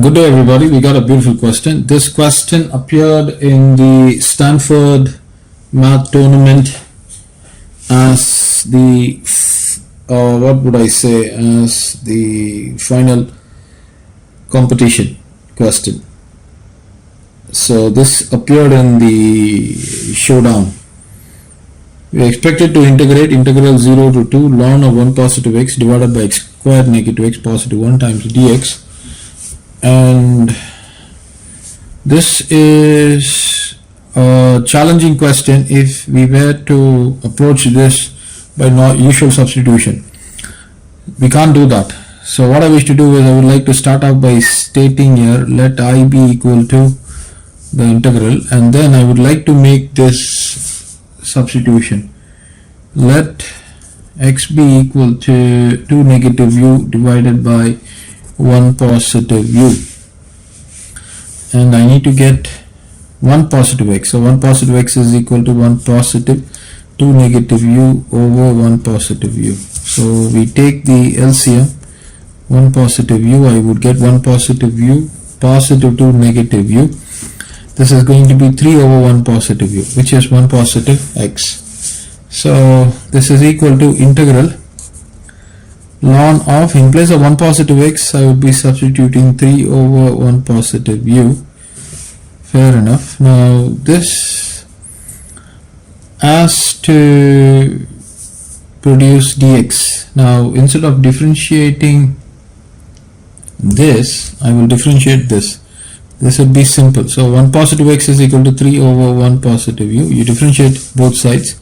Good day everybody, we got a beautiful question. This question appeared in the Stanford Math Tournament as the, as the final competition question. So this appeared in the showdown. We are expected to integrate integral 0 to 2 ln of 1 positive x divided by x squared negative x positive 1 times dx. And this is a challenging question if we were to approach this by not usual substitution. We can't do that. So what I wish to do is I would like to start out by stating here let I be equal to the integral, and then I would like to make this substitution. Let x be equal to 2 negative u divided by 1 positive u, and I need to get 1 positive x. So 1 positive x is equal to 1 positive 2 negative u over 1 positive u. So we take the LCM, 1 positive u, I would get 1 positive u, positive 2 negative u. This is going to be 3 over 1 positive u, which is 1 positive x. So this is equal to integral ln of, in place of 1 positive x I would be substituting 3 over 1 positive u. Fair enough. Now this has to produce dx. Now instead of differentiating this, I will differentiate this. This would be simple. So 1 positive x is equal to 3 over 1 positive u. You differentiate both sides.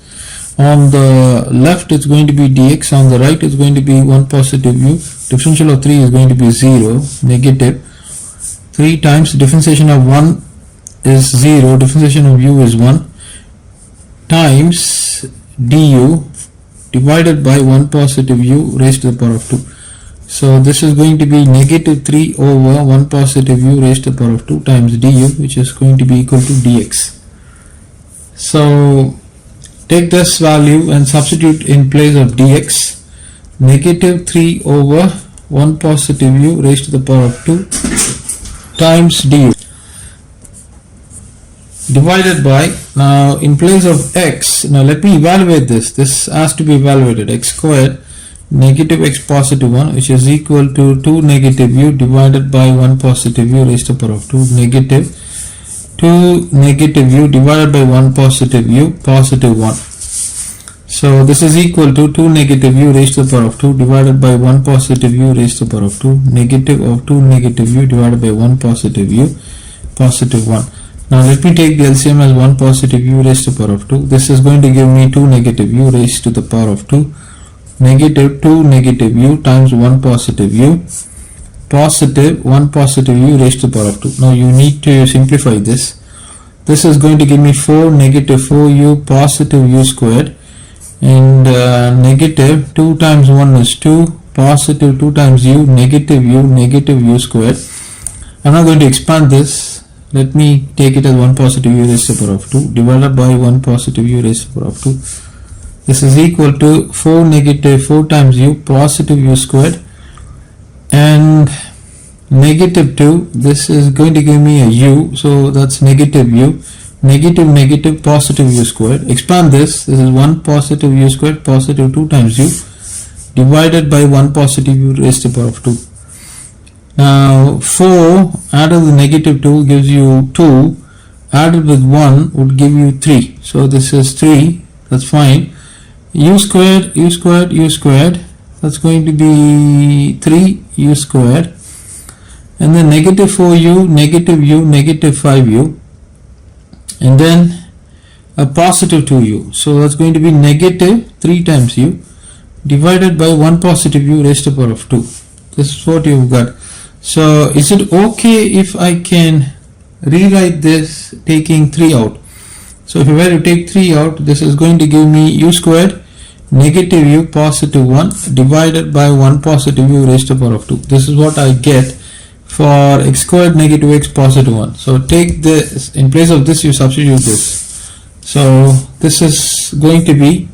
On the left it's going to be dx, on the right it's going to be 1 positive u. Differential of 3 is going to be 0, negative 3 times differentiation of 1 is 0, differentiation of u is 1, times du divided by 1 positive u raised to the power of 2. So this is going to be negative 3 over 1 positive u raised to the power of 2 times du, which is going to be equal to dx. So take this value and substitute in place of dx, negative 3 over 1 positive u raised to the power of 2 times du divided by, now in place of x, now let me evaluate this has to be evaluated, x squared negative x positive 1, which is equal to 2 negative u divided by 1 positive u raised to the power of 2, negative 2 negative u divided by 1 positive u positive 1. So this is equal to 2 negative u raised to the power of 2 divided by 1 positive u raised to the power of 2, negative of 2 negative u divided by 1 positive u positive 1. Now let me take the LCM as 1 positive u raised to the power of 2. This is going to give me 2 negative u raised to the power of 2, negative 2 negative u times 1 positive u, positive 1 positive u raised to the power of 2. Now you need to simplify this. This is going to give me 4 negative 4u positive u squared, and negative 2 times 1 is 2, positive 2 times u negative u squared. I'm not going to expand this. Let me take it as 1 positive u raised to the power of 2 divided by 1 positive u raised to the power of 2. This is equal to 4 negative 4 times u positive u squared, and negative 2, this is going to give me a u, so that's negative u, negative negative positive u squared. Expand this is 1 positive u squared positive 2 times u divided by 1 positive u raised to the power of 2. Now 4 added with negative 2 gives you 2, added with 1 would give you 3, so this is 3, that's fine. U squared, that's going to be 3 u squared, and then negative 4u, negative 5u, and then a positive 2u, so that's going to be negative 3 times u divided by 1 positive u raised to the power of 2. This is what you've got. So is it okay if I can rewrite this taking 3 out? So if I were to take 3 out, this is going to give me u squared negative u positive 1 divided by 1 positive u raised to the power of 2. This is what I get for x squared negative x positive 1. So take this, in place of this you substitute this. So this is going to be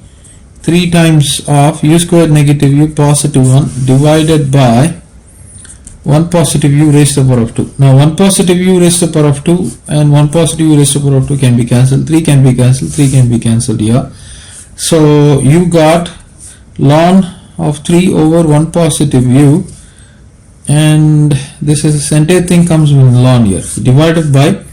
3 times of u squared negative u positive 1 divided by 1 positive u raised to the power of 2. Now 1 positive u raised to the power of 2 and 1 positive u raised to the power of 2 can be cancelled, 3 can be cancelled, 3 can be cancelled here. So you got ln of 3 over 1 positive u, and this entire thing comes with ln here, divided by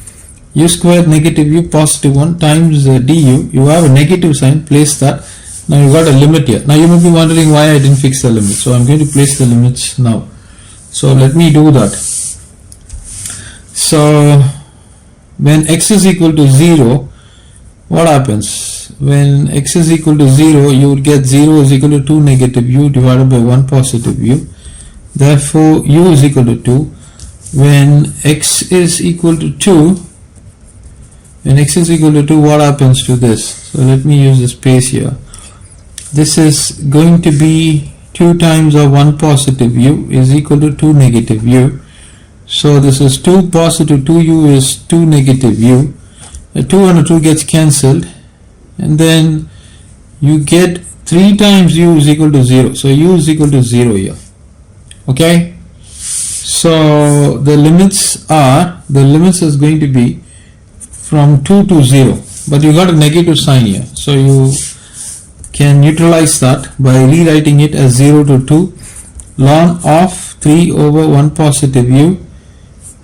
u squared negative u positive 1 times du. You have a negative sign, place that. Now you got a limit here. Now you may be wondering why I didn't fix the limit. So I'm going to place the limits now. So let me do that. So when x is equal to 0, what happens? When x is equal to 0, you would get 0 is equal to 2 negative u divided by 1 positive u. Therefore u is equal to 2. When x is equal to 2, what happens to this? So let me use the space here. This is going to be 2 times of 1 positive u is equal to 2 negative u. So this is 2 positive 2u is 2 negative u. 2 and 2 gets cancelled, and then you get 3 times u is equal to 0. So u is equal to 0 here. Okay. So the limits is going to be from 2 to 0, but you got a negative sign here. So you can neutralize that by rewriting it as 0 to 2 ln of 3 over 1 positive u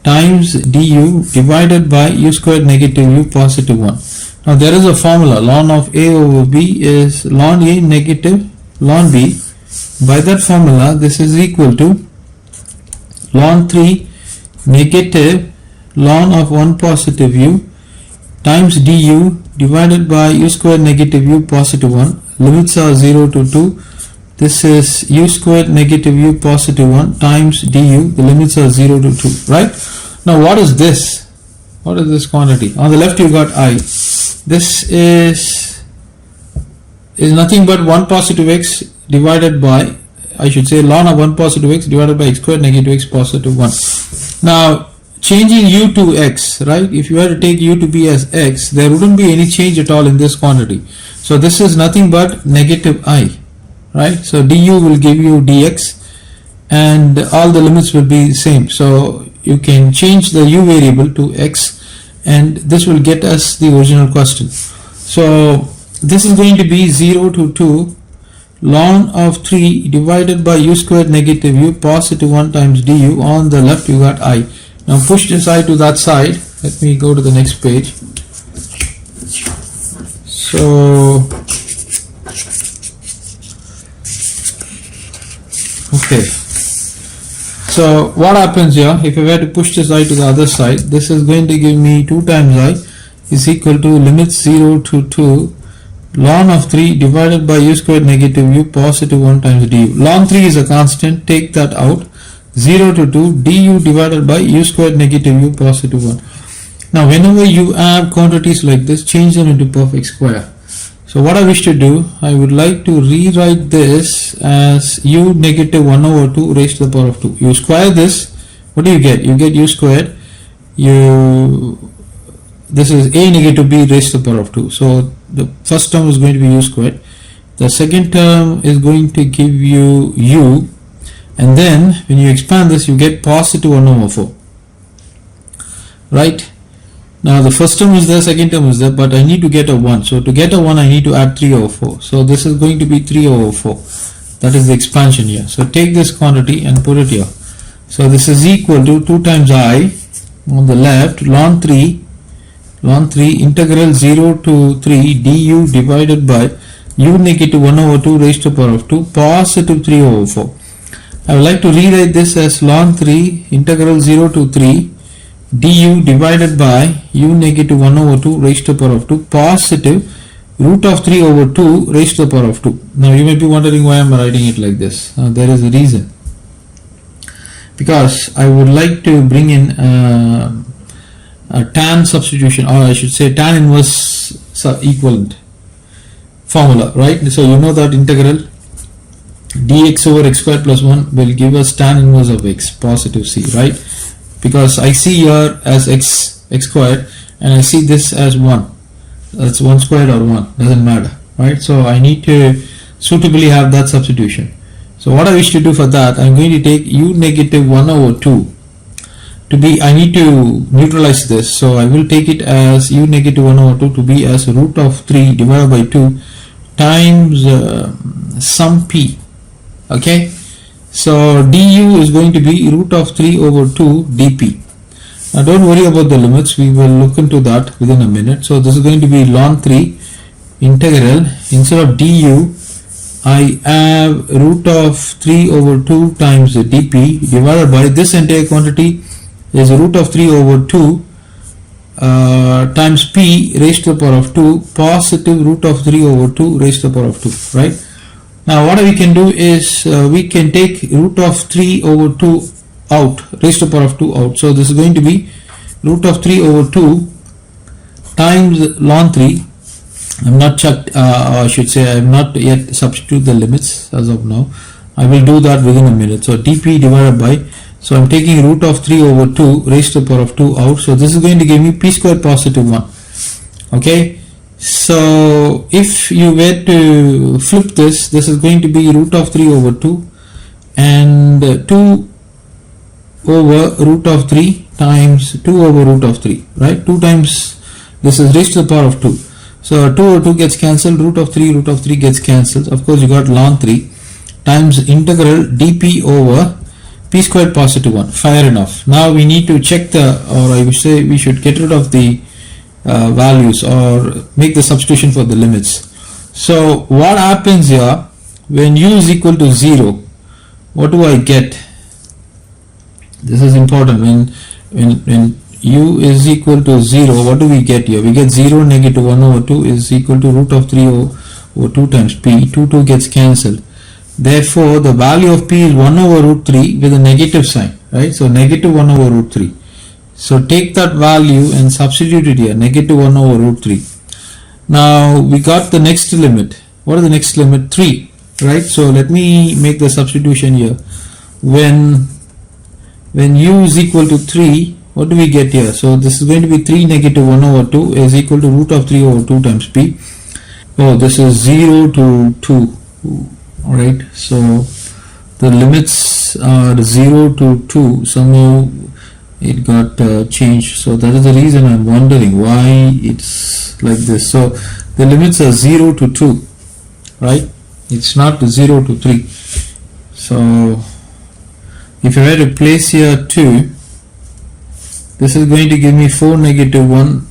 times du divided by u squared negative u positive 1. Now there is a formula, ln of a over b is ln a negative ln b. By that formula, this is equal to ln 3 negative ln of 1 positive u times du divided by u squared negative u positive 1. Limits are 0 to 2. This is u squared negative u positive 1 times du. The limits are 0 to 2, right? Now what is this? What is this quantity? On the left you got I. This is nothing but 1 positive x divided by, I should say, ln of 1 positive x divided by x squared negative x positive 1. Now changing u to x, right? If you were to take u to be as x, there wouldn't be any change at all in this quantity. So this is nothing but negative I, right? So du will give you dx, and all the limits will be the same. So you can change the u variable to x, and this will get us the original question. So this is going to be 0 to 2 ln of 3 divided by u squared negative u positive 1 times du. On the left you got I. Now push this I to that side. Let me go to the next page. So okay, so what happens here, if I were to push this I to the other side, this is going to give me 2 times I is equal to limits 0 to 2 ln of 3 divided by u squared negative u positive 1 times du. Ln 3 is a constant, take that out. 0 to 2 du divided by u squared negative u positive 1. Now whenever you have quantities like this, change them into perfect square. So what I wish to do, I would like to rewrite this as u negative 1 over 2 raised to the power of 2. You square this, what do you get? You get u squared, this is a negative b raised to the power of 2. So the first term is going to be u squared. The second term is going to give you u, and then when you expand this, you get positive 1 over 4, right? Now the first term is there, second term is there, but I need to get a 1. So to get a 1, I need to add 3 over 4. So this is going to be 3 over 4. That is the expansion here. So take this quantity and put it here. So this is equal to 2 times I on the left ln 3 integral 0 to 3 du divided by u negative 1 over 2 raised to the power of 2 positive 3 over 4. I would like to rewrite this as ln 3 integral 0 to 3 du divided by u negative 1 over 2 raised to the power of 2 positive root of 3 over 2 raised to the power of 2. Now you may be wondering why I am writing it like this. There is a reason. Because I would like to bring in a tan substitution, or I should say tan inverse equivalent formula, right? So you know that integral dx over x squared plus 1 will give us tan inverse of x, positive c, right? Because I see here as x squared and I see this as 1. That's 1 squared or 1, doesn't matter, right? So I need to suitably have that substitution. So what I wish to do for that, I'm going to take u negative 1 over 2 to be, I need to neutralize this, so I will take it as u negative 1 over 2 to be as root of 3 divided by 2 times sum p. Okay, so du is going to be root of 3 over 2 dp. Now don't worry about the limits, we will look into that within a minute. So this is going to be ln 3 integral, instead of du I have root of 3 over 2 times dp divided by this entire quantity is root of 3 over 2 times p raised to the power of 2 positive root of 3 over 2 raised to the power of 2, right? Now what we can do is we can take root of 3 over 2 out, raised to the power of 2 out. So this is going to be root of 3 over 2 times ln 3. I'm not checked, I should say I have not yet substitute the limits as of now. I will do that within a minute. So dp divided by, so I'm taking root of 3 over 2 raised to the power of 2 out. So this is going to give me p square positive 1. Okay, so if you were to flip this, this is going to be root of 3 over 2 and 2 over root of 3 times 2 over root of 3, right? 2 times this is raised to the power of 2. So 2 over 2 gets cancelled, root of 3 gets cancelled. Of course you got ln 3 times integral dp over p squared positive 1. Fair enough. Now we need to check the, or I would say we should get rid of the values or make the substitution for the limits. So what happens here when u is equal to 0? What do I get? This is important. When u is equal to 0, what do we get here? We get 0 negative 1 over 2 is equal to root of 3 over 2 times p. 2 gets cancelled. Therefore, the value of p is 1 over root 3 with a negative sign, right? So negative 1 over root 3. So take that value and substitute it here, negative 1 over root 3. Now we got the next limit. What is the next limit? 3, right? So let me make the substitution here. When u is equal to 3, what do we get here? So this is going to be 3 negative 1 over 2 is equal to root of 3 over 2 times p. Oh, this is 0 to 2. Alright, so the limits are 0 to 2. Somehow it got changed. So that is the reason I'm wondering why it's like this. So the limits are 0 to 2. Right? It's not 0 to 3. So if I were to place here 2, this is going to give me 4 negative 1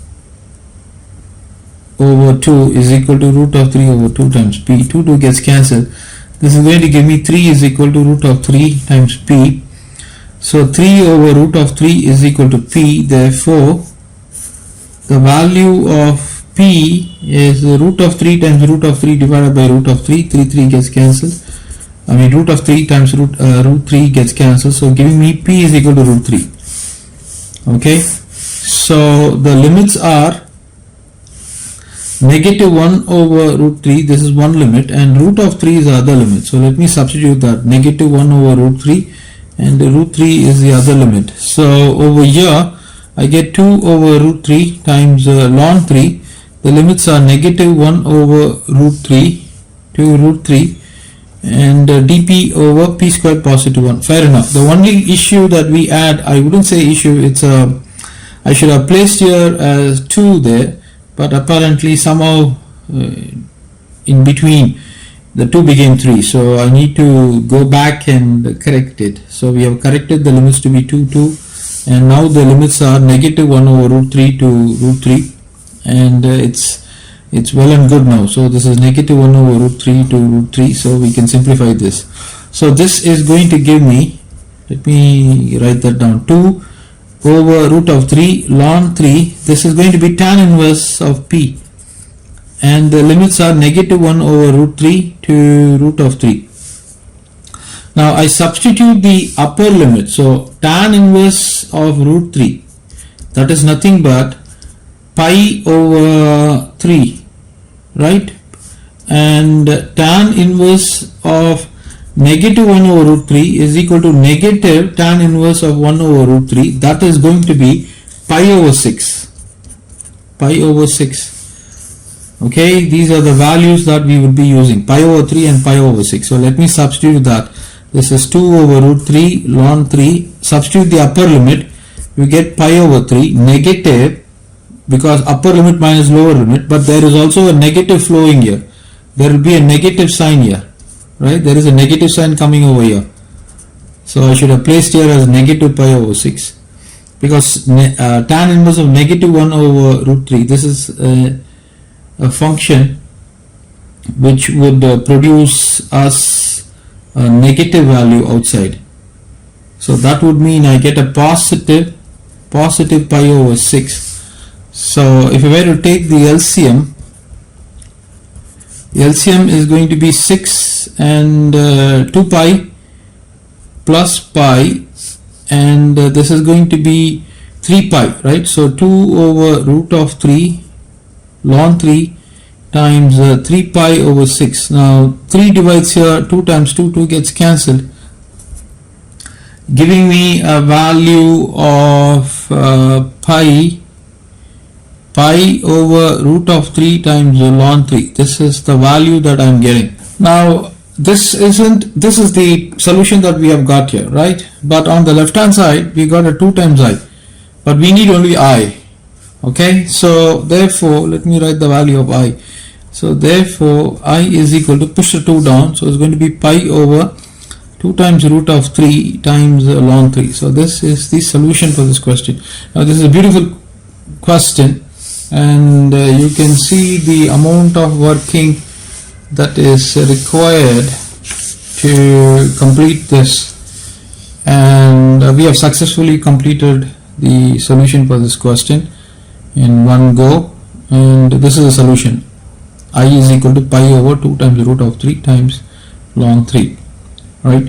over 2 is equal to root of 3 over 2 times p. 2 gets cancelled. This is going to give me 3 is equal to root of 3 times p. So 3 over root of 3 is equal to p. Therefore, the value of p is the root of 3 times root of 3 divided by root of 3. 3 gets cancelled. I mean root of 3 times root 3 gets cancelled. So giving me p is equal to root 3. Okay. So the limits are negative 1 over root 3, this is one limit, and root of 3 is the other limit. So let me substitute that, negative 1 over root 3 and root 3 is the other limit. So over here I get 2 over root 3 times ln 3. The limits are negative 1 over root 3 to root 3 and dp over p squared positive 1. Fair enough. The only issue that we add, I wouldn't say issue, it's a, I should have placed here as 2 there, but apparently somehow in between the 2 became 3, so I need to go back and correct it. So we have corrected the limits to be 2, 2, and now the limits are negative 1 over root 3 to root 3, and it's well and good now. So this is negative 1 over root 3 to root 3, so we can simplify this. So this is going to give me, let me write that down, 2 over root of 3 ln 3. This is going to be tan inverse of p, and the limits are negative 1 over root 3 to root of 3. Now I substitute the upper limit. So tan inverse of root 3, that is nothing but pi over 3, right? And tan inverse of negative 1 over root 3 is equal to negative tan inverse of 1 over root 3. That is going to be pi over 6. Pi over 6. Okay, these are the values that we would be using, pi over 3 and pi over 6. So let me substitute that. This is 2 over root 3 ln 3. Substitute the upper limit. You get pi over 3 negative, because upper limit minus lower limit, but there is also a negative flowing here. There will be a negative sign here, right? There is a negative sign coming over here. So I should have placed here as negative pi over 6, because tan inverse of negative 1 over root 3, this is a function which would produce us a negative value outside. So that would mean I get a positive pi over 6. So if I were to take the LCM is going to be 6 and 2 pi plus pi, and this is going to be 3 pi, right? So 2 over root of 3 ln 3 times 3 pi over 6. Now 3 divides here, 2 times 2 gets cancelled, giving me a value of pi over root of 3 times ln 3. This is the value that I am getting. Now this is the solution that we have got here, right? But on the left hand side we got a 2 times I, but we need only I. Okay, so therefore let me write the value of I. So therefore I is equal to, push the 2 down, so it's going to be pi over 2 times root of 3 times ln 3. So this is the solution for this question. Now this is a beautiful question, and you can see the amount of working that is required to complete this, and we have successfully completed the solution for this question in one go. And this is the solution. I is equal to pi over 2 times root of 3 times ln 3, right?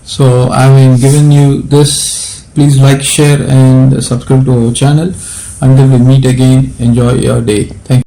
So having given you this, please like, share and subscribe to our channel. Until we meet again, enjoy your day. Thank you.